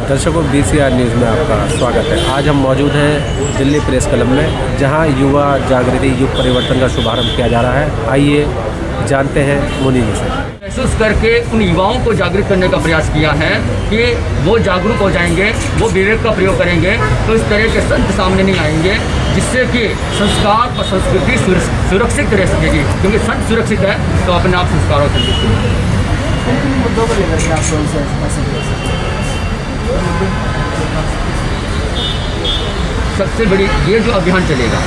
दर्शकों, BCR news में आपका स्वागत है। आज हम मौजूद हैं दिल्ली प्रेस क्लब में, जहां युवा जागृति युग परिवर्तन का शुभारंभ किया जा रहा है। आइए जानते हैं मुनि जी से। महसूस करके उन युवाओं को जागरूक करने का प्रयास किया है कि वो जागरूक हो जाएंगे, वो विवेक का प्रयोग करेंगे तो इस तरह के संत सामने नहीं आएंगे, जिससे कि संस्कार और संस्कृति सुरक्षित रह सकेगी। क्योंकि संत सुरक्षित है तो अपने आप संस्कारों से मुद्दों को लेकर के आप सबसे बड़ी ये जो अभियान चलेगा,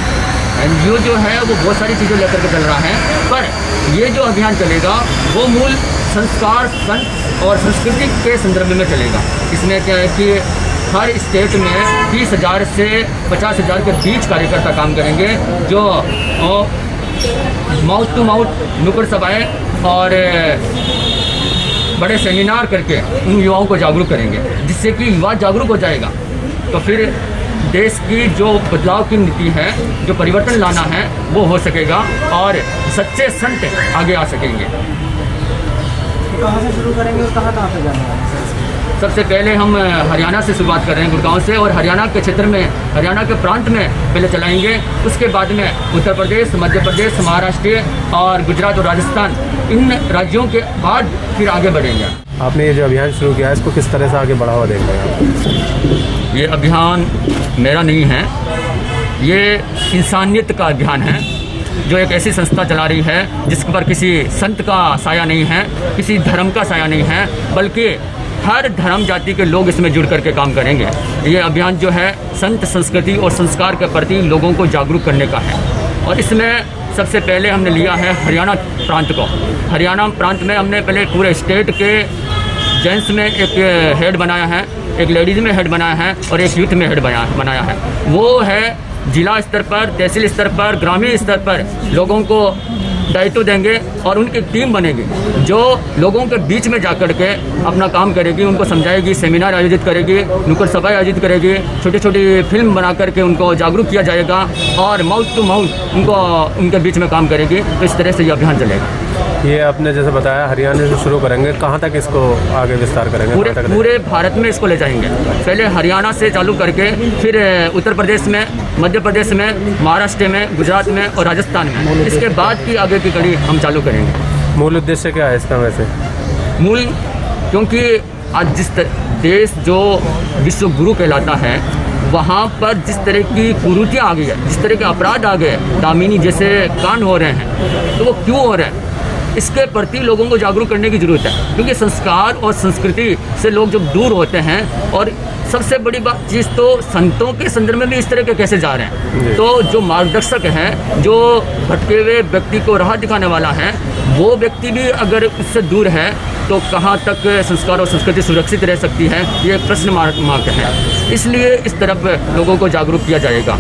NGO जो है वो बहुत सारी चीज़ें लेकर के चल रहा है, पर ये जो अभियान चलेगा वो मूल संस्कार, संत और संस्कृति के संदर्भ में चलेगा। इसमें क्या है कि हर स्टेट में 30,000 से 50,000 के बीच कार्यकर्ता काम करेंगे, जो माउथ टू माउथ नुक्कड़ सभाएँ और बड़े सेमिनार करके उन युवाओं को जागरूक करेंगे, जिससे कि युवा जागरूक हो जाएगा तो फिर देश की जो बदलाव की नीति है, जो परिवर्तन लाना है वो हो सकेगा और सच्चे संत आगे आ सकेंगे। कहाँ से शुरू करेंगे और कहाँ पे जाना है? सबसे पहले हम हरियाणा से शुरुआत कर रहे हैं, गुड़गांव से, और हरियाणा के क्षेत्र में, हरियाणा के प्रांत में पहले चलाएंगे। उसके बाद में उत्तर प्रदेश, मध्य प्रदेश, महाराष्ट्र और गुजरात और राजस्थान, इन राज्यों के बाद फिर आगे बढ़ेंगे। आपने ये जो अभियान शुरू किया है, इसको किस तरह से आगे बढ़ावा देंगे? ये अभियान मेरा नहीं है, ये इंसानियत का अभियान है, जो एक ऐसी संस्था चला रही है जिस पर किसी संत का साया नहीं है, किसी धर्म का साया नहीं है, बल्कि हर धर्म जाति के लोग इसमें जुड़ करके काम करेंगे। ये अभियान जो है संत, संस्कृति और संस्कार के प्रति लोगों को जागरूक करने का है। और इसमें सबसे पहले हमने लिया है हरियाणा प्रांत को। हरियाणा प्रांत में हमने पहले पूरे स्टेट के जेंट्स में एक हेड बनाया है, एक लेडीज़ में हेड बनाया है और एक यूथ में हेड बनाया है। वो है जिला स्तर पर, तहसील स्तर पर, ग्रामीण स्तर पर लोगों को दायित्व देंगे और उनकी टीम बनेगी जो लोगों के बीच में जाकर के अपना काम करेगी, उनको समझाएगी, सेमिनार आयोजित करेगी, नुक्कड़ सभाएं आयोजित करेगी, छोटी छोटी फिल्म बना करके उनको जागरूक किया जाएगा और माउथ टू माउथ उनके बीच में काम करेगी। तो इस तरह से ये अभियान चलेगा। ये आपने जैसे बताया हरियाणा से शुरू करेंगे, कहाँ तक इसको आगे विस्तार करेंगे? पूरे भारत में इसको ले जाएंगे। पहले हरियाणा से चालू करके फिर उत्तर प्रदेश में, मध्य प्रदेश में, महाराष्ट्र में, गुजरात में और राजस्थान में। इसके बाद की आगे की कड़ी हम चालू करेंगे। मूल उद्देश्य क्या है इसका वैसे? मूल, क्योंकि आज जिस देश जो विश्व गुरु कहलाता है, वहाँ पर जिस तरह की कुरीतियाँ आ गई है, जिस तरह के अपराध आ गए, दामिनी जैसे कांड हो रहे हैं, तो वो क्यों हो रहे हैं, इसके प्रति लोगों को जागरूक करने की ज़रूरत है। क्योंकि संस्कार और संस्कृति से लोग जब दूर होते हैं, और सबसे बड़ी बात चीज़ तो संतों के संदर्भ में भी इस तरह के कैसे जा रहे हैं, तो जो मार्गदर्शक हैं, जो भटके हुए व्यक्ति को राह दिखाने वाला है, वो व्यक्ति भी अगर उससे दूर है तो कहाँ तक संस्कार और संस्कृति सुरक्षित रह सकती है, ये प्रश्न मार्क है। इसलिए इस तरफ लोगों को जागरूक किया जाएगा।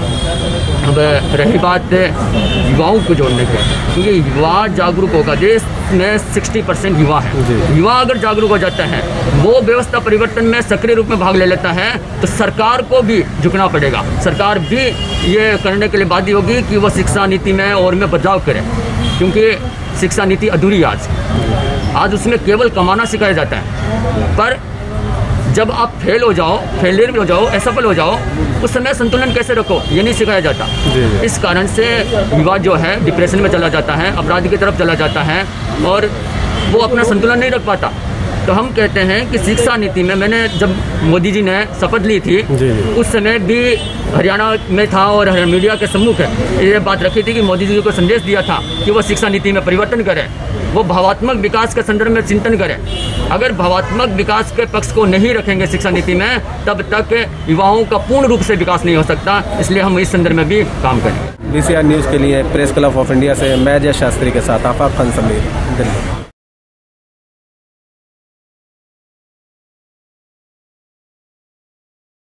अब रही बात युवाओं को जोड़ने की, क्योंकि युवा जागरूक होगा, देश में 60% युवा है। युवा अगर जागरूक हो जाता है, वो व्यवस्था परिवर्तन में सक्रिय रूप में भाग ले लेता है, तो सरकार को भी झुकना पड़ेगा। सरकार भी ये करने के लिए बाध्य होगी कि वो शिक्षा नीति में और में बदलाव करे, क्योंकि शिक्षा नीति अधूरी आज उसमें केवल कमाना सिखाया जाता है, पर जब आप फेल हो जाओ, फेलियर भी हो जाओ, असफल हो जाओ, उस समय संतुलन कैसे रखो ये नहीं सिखाया जाता। इस कारण से युवा जो है डिप्रेशन में चला जाता है, अपराध की तरफ चला जाता है और वो अपना संतुलन नहीं रख पाता। तो हम कहते हैं कि शिक्षा नीति में, मैंने जब मोदी जी ने शपथ ली थी, उस समय भी हरियाणा में था और मीडिया के सम्मुख ये बात रखी थी कि मोदी जी को संदेश दिया था कि वो शिक्षा नीति में परिवर्तन करें, वो भावात्मक विकास के संदर्भ में चिंतन करें। अगर भावात्मक विकास के पक्ष को नहीं रखेंगे शिक्षा नीति में, तब तक युवाओं का पूर्ण रूप से विकास नहीं हो सकता। इसलिए हम इस संदर्भ में भी काम करेंगे। BCR न्यूज़ के लिए प्रेस क्लब ऑफ इंडिया से मैं जय शास्त्री के साथ आफाक खान समीर, दिल्ली।